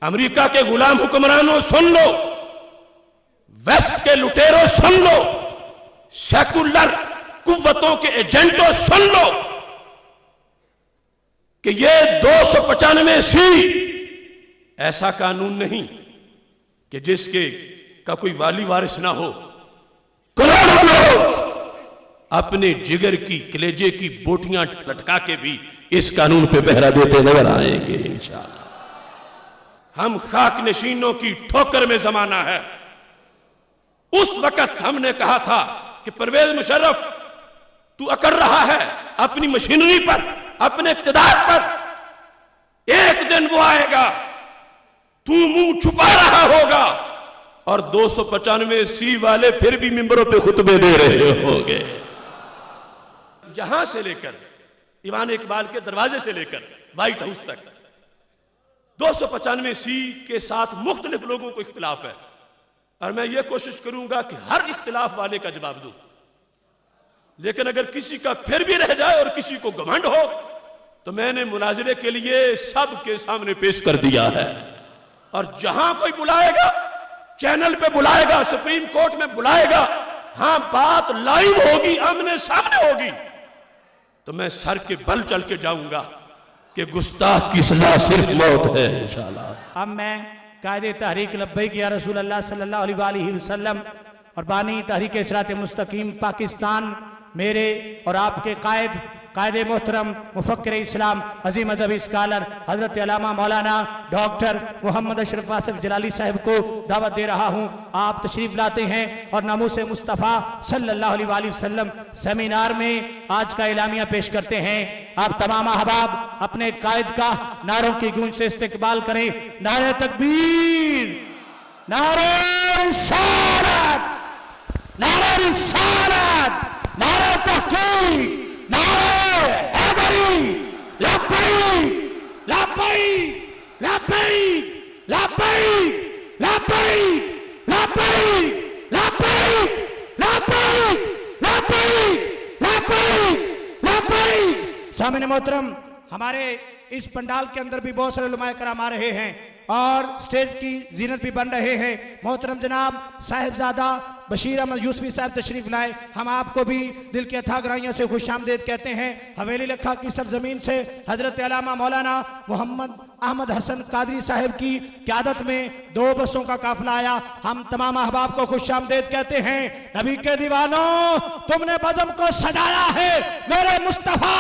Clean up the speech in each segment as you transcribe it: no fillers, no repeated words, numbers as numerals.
America के गुलाम हुक्मरानों सुन लो, waste के लुटेरों सुन लो, सेकुलर कुव्वतों के एजेंटों सुन लो कि ये 295C ऐसा कानून नहीं कि जिसके का कोई वाली वारिस ना हो। करोड़ों लोग अपने जिगर की कलेजे की बोटियां लटका के भी इस कानून पे पहरा देते नजर आएंगे इंशाअल्लाह। हम खाक नशीनों की ठोकर में जमाना है। उस वक्त हमने कहा था कि परवेज मुशर्रफ तू अकड़ रहा है अपनी मशीनरी पर, अपने इक़्तिदार पर। एक दिन वो आएगा, तू मुंह छुपा रहा होगा और 295C वाले फिर भी मिंबरों पे खुतबे दे रहे होंगे। यहां से लेकर ईवान इकबाल के दरवाजे से लेकर व्हाइट हाउस तक 295C के साथ मुख्तलिफ लोगों को इख्तिलाफ है और मैं ये कोशिश करूंगा कि हर इख्तिलाफ वाले का जवाब दूं। लेकिन अगर किसी का फिर भी रह जाए और किसी को घमंड हो तो मैंने मुनाजरे के लिए सबके सामने पेश कर दिया है और जहां कोई बुलाएगा, चैनल पे बुलाएगा, सुप्रीम कोर्ट में बुलाएगा, हां बात लाइव होगी, आमने सामने होगी, तो मैं सर के बल चल के जाऊंगा कि गुस्ताख की सजा सिर्फ मौत है इंशाअल्लाह। अब मैं कायदे तहरीक लब्बैक या रसूल अल्लाह सल्लल्लाहु अलैहि वसल्लम और बानी तहरीक सिरात मुस्तकीम पाकिस्तान, मेरे और आपके कायदे मोहतरम मुफक्किर इस्लाम अजीम अजहबी स्कॉलर हजरत अल्लामा मौलाना डॉक्टर मोहम्मद अशरफ आसिफ जलाली साहब को दावत दे रहा हूं। आप तशरीफ लाते हैं और नामूस मुस्तफ़ा सल्लल्लाहु अलैहि वसल्लम सेमिनार में आज का इलामिया पेश करते हैं। आप तमाम अहबाब अपने कायद का नारों की गूंज से इस्तेकबाल करें। नारे तकबीर, नारे रिसालत, नारे रिसालत, नारे तहकीक, नारे हैदरी, लब्बैक लब्बैक लब्बैक लब्बैक लब्बैक लब्बैक लब्बैक लब्बैक लब्बैक लब्बैक लब्बैक। सामने मोहतरम, हमारे इस पंडाल के अंदर भी बहुत सारे उलमाए कराम आ रहे हैं और स्टेज की जीनत भी बन रहे हैं। मोहतरम जनाब साहिबजादा बशीर अहमद यूसुफी साहब तशरीफ लाए। हम आपको भी दिल के अथाह गहराइयों से खुशामदीद कहते हैं। हवेली लखा की सरजमीन से हजरत अल्लामा मौलाना मोहम्मद अहमद हसन कादरी साहब की क़यादत में 2 बसों का काफिला आया। हम तमाम अहबाब को खुशामदीद कहते हैं। नबी के दीवानों, तुमने बज़म को सजाया है, मेरे मुस्तफ़ा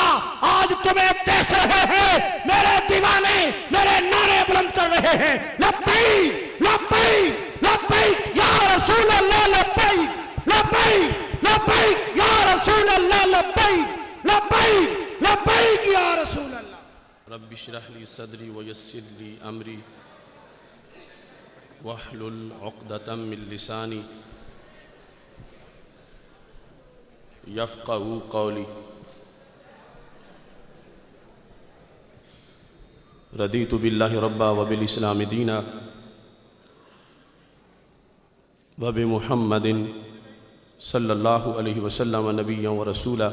आज तुम्हें देख रहे हैं, मेरे दीवाने मेरे नारे बुलंद कर रहे हैं। लब्बैक लब्बैक लब्बैक या रसूल अल्लाह, लब्बैक लब्बैक लब्बैक या रसूल अल्लाह, लब्बैक लब्बैक लब्बैक या रसूल अल्लाह। रब्बि इश्रह ली सदरी व यस्सिर ली अमरी वहलुल उक़दतम मिन लिसानी यफ़क़हू क़ौली। रदीतु बिल्लाहि रब्बा व बिल इस्लामि दीना व बि मुहम्मदिन सल्लल्लाहु अलैहि वसल्लम नबिय्यन व रसूला।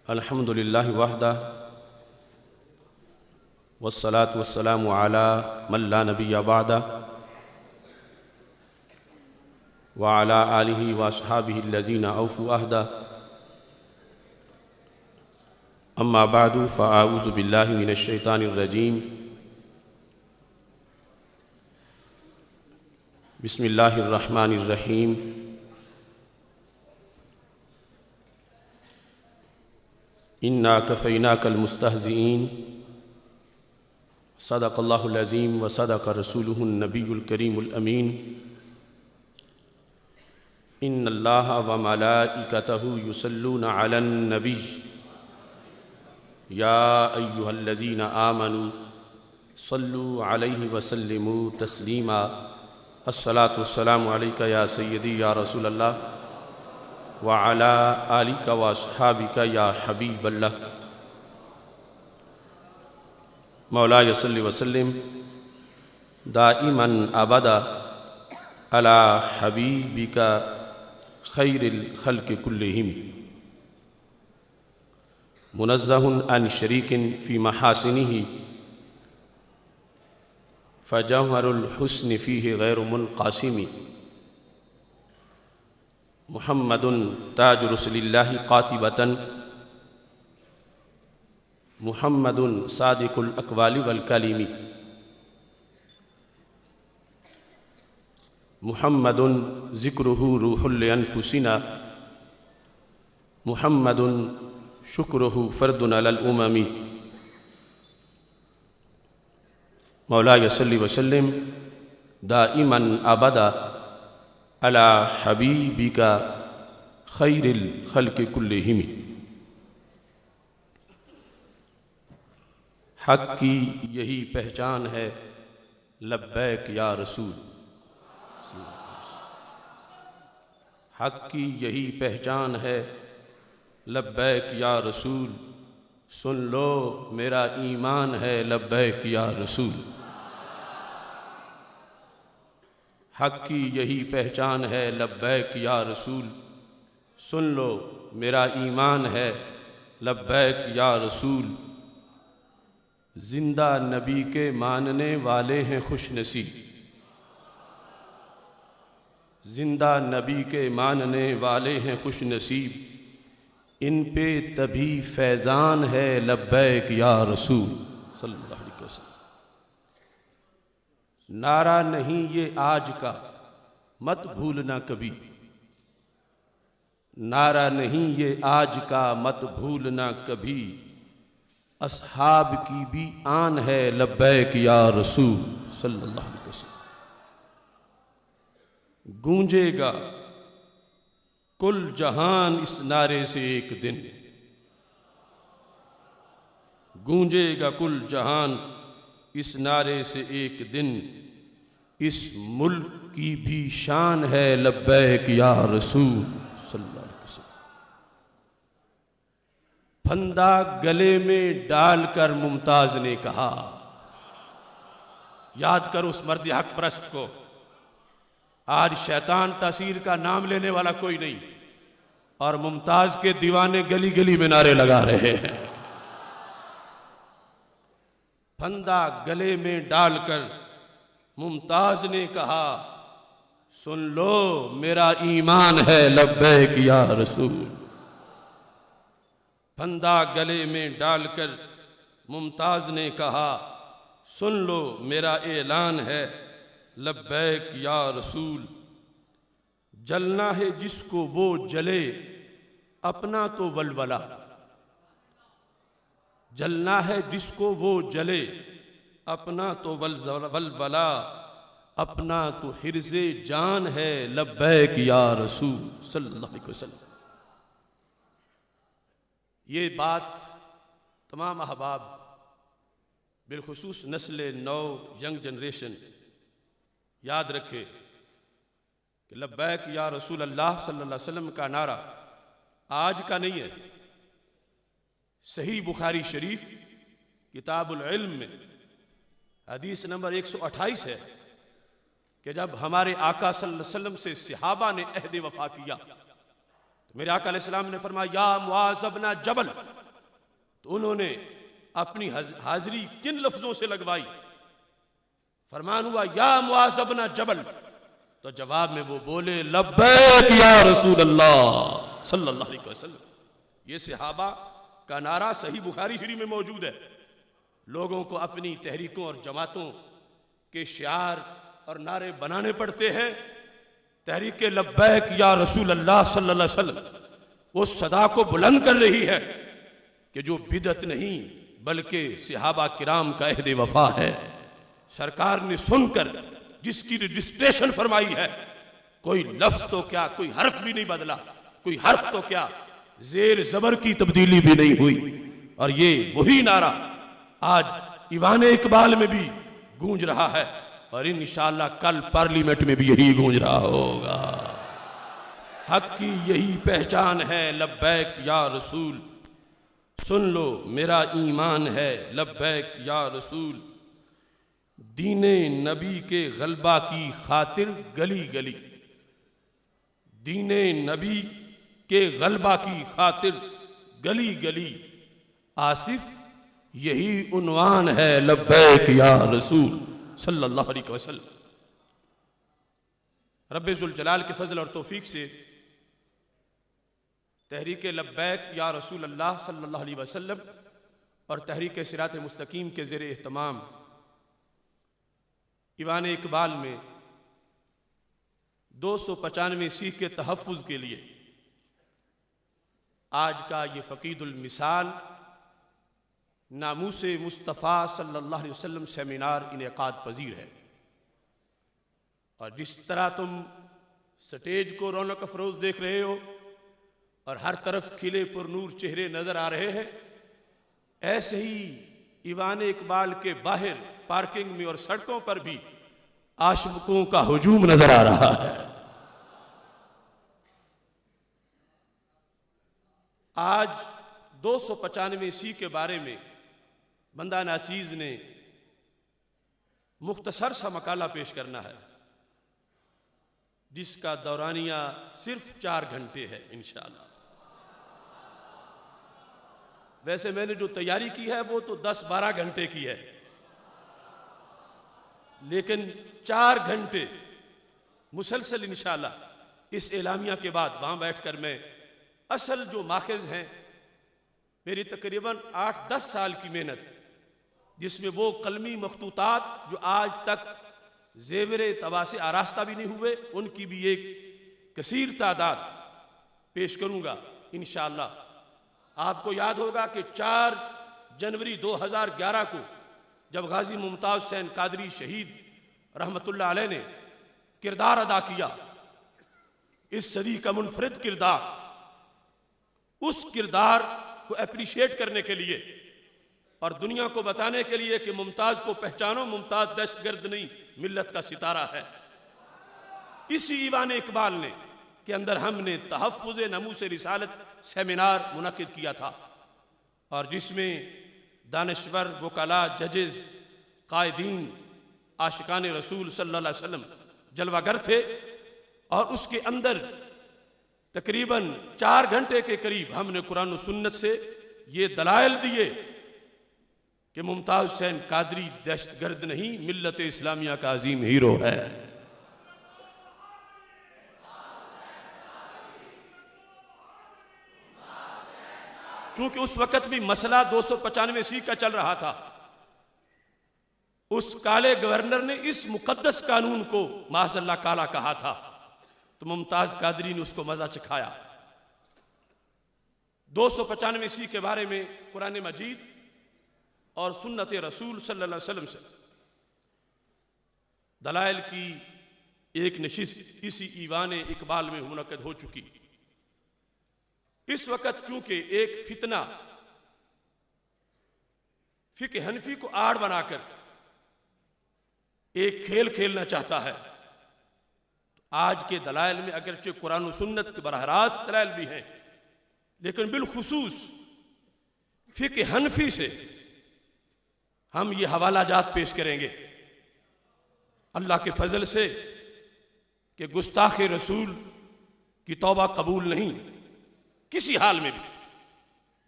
अल्हम्दुलिल्लाहि वहदा वस्सलातु वस्सलामु अला मन ला नबिय्य बअदा व अला आलिहि व अस्हाबिहि allज़ीना औफ़ू अहदा। अम्मा बादु फ़अऊज़ु बिल्लाहि मिनश शैतानिर रजीम। बिस्मिल्लाहिर रहमानिर रहीम। इन्ना कफ़ैनाकल मुस्तहज़िईन। सदक़ल्लाहुल अज़ीम व सदक़ रसूलुहुन नबियुल करीमुल अमीन। इन्नल्लाहा व मलाइकतहु युसल्लूना अलन नबी या अय्युहल्लज़ीना आमनू सल्लू अलैहि व सल्लिमू तस्लीमा। अस्सलातु वस्सलामु अलैका या सय्यदी या रसूल अल्लाह व अला आलिका व अस्हाबिका या हबीब अल्लाह। मौलाया सल्लि व सल्लिम दाइमन अबदा अला हबीबिका खैरिल खल्क़ि कुल्लिहिम। मुनज़्ज़हुन अन शरीकिन फ़ी महासिनिही फ़जौहरुल हुस्न फ़ीहि गैरु मुनक़ासिमी। मुहम्मदुन ताज रसूलिल्लाहि क़ातिबतन मुहम्मदुन सादिकुल अक़वालि वल कलीमी। मुहम्मदुन ज़िक्रुहु रूहुल अनफुसिना मुहम्मदुन शुक्रुहु फ़र्दुन अलल उममी। मौलाया सल्लि व सल्लिम दाइमन अबदा अला हबीबिका खैरिल खल्क़ि कुल्लिहिम। हक़ की यही पहचान है लब्बैक या रसूल। हक़ की यही पहचान है लब्बैक या रसूल। सुन लो मेरा ईमान है लब्बैक या रसूल। हक़ की यही पहचान है लब्बैक या रसूल। सुन लो मेरा ईमान है लब्बैक या रसूल। जिंदा नबी के मानने वाले हैं खुश नसीब। जिंदा नबी के मानने वाले हैं खुश नसीब। इन पे तभी फैज़ान है लब्बैक या रसूल सल्लल्लाहु अलैहि वसल्लम। नारा नहीं ये आज का मत भूलना कभी। नारा नहीं ये आज का मत भूलना कभी। अस्हाब की भी आन है लब्बैक या रसूल सल्लल्लाहु अलैहि वसल्लम। गूंजेगा कुल जहान इस नारे से एक दिन। गूंजेगा कुल जहान इस नारे से एक दिन। इस मुल्क की भी शान है लब्बैक या रसूल सल्लल्लाहु अलैहि वसल्लम। फंदा गले में डालकर मुमताज ने कहा, याद करो उस मर्द हक परस्त को। आज शैतान तासीर का नाम लेने वाला कोई नहीं और मुमताज के दीवाने गली गली में नारे लगा रहे हैं। फंदा गले में डालकर मुमताज ने कहा, सुन लो मेरा ईमान है लब्बैक या रसूल। फंदा गले में डालकर मुमताज ने कहा, सुन लो मेरा ऐलान है लब्बैक या रसूल। जलना है जिसको वो जले अपना तो वलवला। जलना है जिसको वो जले अपना तो वलवला। अपना तो हिर्ज़े जान है लब्बैक या रसूल सल्लल्लाहु अलैहि वसल्लम। ये बात तमाम अहबाब बिलखुसूस नस्ल नौ यंग जनरेशन याद रखे कि लब्बैक या रसूल अल्लाह सल्लल्लाहु अलैहि वसल्लम का नारा आज का नहीं है। सही बुखारी शरीफ किताबुल इल्म में हदीस नंबर 128 है कि जब हमारे आका सल्लल्लाहु अलैहि वसल्लम से सहाबा ने अहद वफा किया तो मेरे आका अलैहिस्सलाम ने फरमाया, या मुआज़ इब्न जबल। तो उन्होंने अपनी हाजिरी किन लफ्जों से लगवाई? फरमान हुआ, या मुआज़ इब्न जबल। तो जवाब में वो बोले, लब्बैक या रसूल अल्लाह सल्लल्लाहु अलैहि वसल्लम। ये सहाबा का नारा सही बुखारी शरीफ में मौजूद है। लोगों को अपनी तहरीकों और जमातों के शिआर और नारे बनाने पड़ते हैं। तहरीक लब्बैक या रसूल अल्लाह सल्लल्लाहु अलैहि वसल्लम उस सदा को बुलंद कर रही है कि जो बिदअत नहीं बल्कि सहाबा किराम का अहद वफा है। सरकार ने सुनकर जिसकी रजिस्ट्रेशन फरमाई है, कोई लफ्ज तो क्या, कोई हर्फ भी नहीं बदला, कोई हर्फ तो क्या, जेर जबर की तब्दीली भी नहीं हुई। और ये वही नारा आज ईवान इकबाल में भी गूंज रहा है और इंशाअल्लाह कल पार्लियामेंट में भी यही गूंज रहा होगा। हक की यही पहचान है लब्बैक या रसूल। सुन लो मेरा ईमान है लब्बैक या रसूल। दीने नबी के गलबा की खातिर गली गली। दीने नबी के गलबा की खातिर गली गली। आसिफ यही उन्वान है लब्बैक या रसूल सल्लल्लाहु अलैहि वसल्लम। रब्बे जुल जलाल के फजल और तौफीक से तहरीक लब्बैक या रसूल अल्लाह सल्लल्लाहु अलैहि वसल्लम और तहरीक सिरात मुस्तकीम के ज़ेर एहतमाम ईवान इकबाल में 295 सीख के तहफ़्फ़ुज़ के लिए आज का ये फ़कीदुल मिसाल नामूसे मुस्तफ़ा सल्लल्लाहु अलैहि वसल्लम सेमिनार इनेकाद पजीर है। और जिस तरह तुम स्टेज को रौनक अफरोज देख रहे हो और हर तरफ खिले पुरनूर चेहरे नजर आ रहे हैं, ऐसे ही ईवान इकबाल के बाहर पार्किंग में और सड़कों पर भी आशिकों का हुजूम नजर आ रहा है। आज 295 सी के बारे में बंदा नाचीज ने मुख्तसर सा मकाला पेश करना है, जिसका दौरानिया सिर्फ 4 घंटे है इंशाअल्लाह। वैसे मैंने जो तैयारी की है वो तो 10-12 घंटे की है, लेकिन 4 घंटे मुसलसल इंशाअल्लाह इस एलामिया के बाद वहां बैठकर मैं असल जो माखज़ हैं मेरी तकरीबन 8-10 साल की मेहनत, जिसमें वो कलमी मखतूतात जो आज तक ज़ेवरे तबा से आरास्ता भी नहीं हुए, उनकी भी एक कसीर तादाद पेश करूंगा इंशाअल्लाह। आपको याद होगा कि 4 जनवरी 2011 को जब गाजी मुमताज़ हुसैन कादरी शहीद रहमतुल्लाह अलैह ने किरदार अदा किया, इस सदी का मुनफरिद किरदार, उस किरदार को अप्रिशिएट करने के लिए और दुनिया को बताने के लिए कि मुमताज़ को पहचानो, मुमताज़ दहशतगर्द नहीं मिल्लत का सितारा है, इसी ईवान इकबाल ने के अंदर हमने तहफ़्फ़ुज़ नमूसे रिसालत सेमिनार मुनक़िद किया था, और जिसमें दानश्वर, वकला, जजेस, कायदीन, आशिकान रसूल सल्लल्लाहु अलैहि वसल्लम जलवागर थे। और उसके अंदर तकरीबन 4 घंटे के करीब हमने कुरान और सुन्नत से ये दलाइल दिए कि मुमताज़ हुसैन कादरी दहशतगर्द नहीं, मिल्लत इस्लामिया का अजीम हीरो है। चूंकि उस वक्त भी मसला 295 सी का चल रहा था, उस काले गवर्नर ने इस मुकद्दस कानून को माज़अल्लाह काला कहा था, तो मुमताज़ कादरी ने उसको मजा चखाया। 295 सी के बारे में कुरान मजीद और सुन्नत रसूल सल्लल्लाहु अलैहि वसल्लम से दलाइल की एक नशिस्त इसी ईवान इकबाल में मुनक़िद हो चुकी। इस वक्त चूंकि एक फितना फ़िक़्ह हनफी को आड़ बनाकर एक खेल खेलना चाहता है, तो आज के दलाइल में अगरचे कुरान और सुन्नत के बराह रास्त दलाइल भी हैं, लेकिन बिलखुसूस फ़िक़्ह हनफी से हम ये हवाला जात पेश करेंगे अल्लाह के फजल से कि गुस्ताख रसूल की तौबा कबूल नहीं किसी हाल में भी।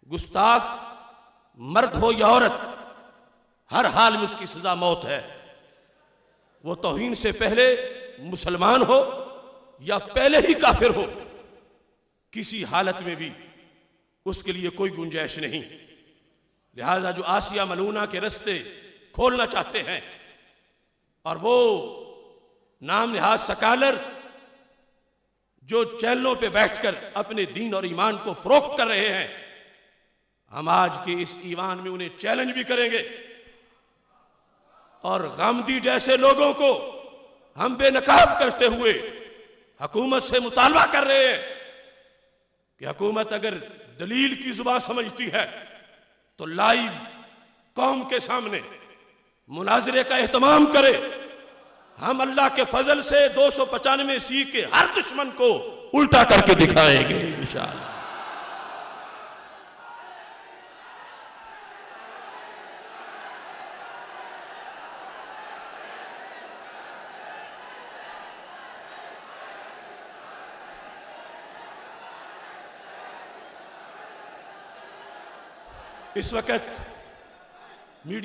गुस्ताख मर्द हो या औरत, हर हाल में उसकी सजा मौत है। वो तौहीन से पहले मुसलमान हो या पहले ही काफिर हो, किसी हालत में भी उसके लिए कोई गुंजाइश नहीं। लिहाजा जो आसिया मलूना के रास्ते खोलना चाहते हैं और वो नाम निहाज सकालर जो चैनलों पे बैठकर अपने दीन और ईमान को फरोख्त कर रहे हैं, हम आज के इस ईवान में उन्हें चैलेंज भी करेंगे। और गामदी जैसे लोगों को हम बेनकाब करते हुए हुकूमत से मुतालबा कर रहे हैं कि हुकूमत अगर दलील की जुबान समझती है तो लाइव कौम के सामने मुनाजरे का एहतमाम करे। हम अल्लाह के फजल से 295 सी के हर दुश्मन को उल्टा करके दिखाएंगे इंशाअल्लाह। इस वक्त मीडिया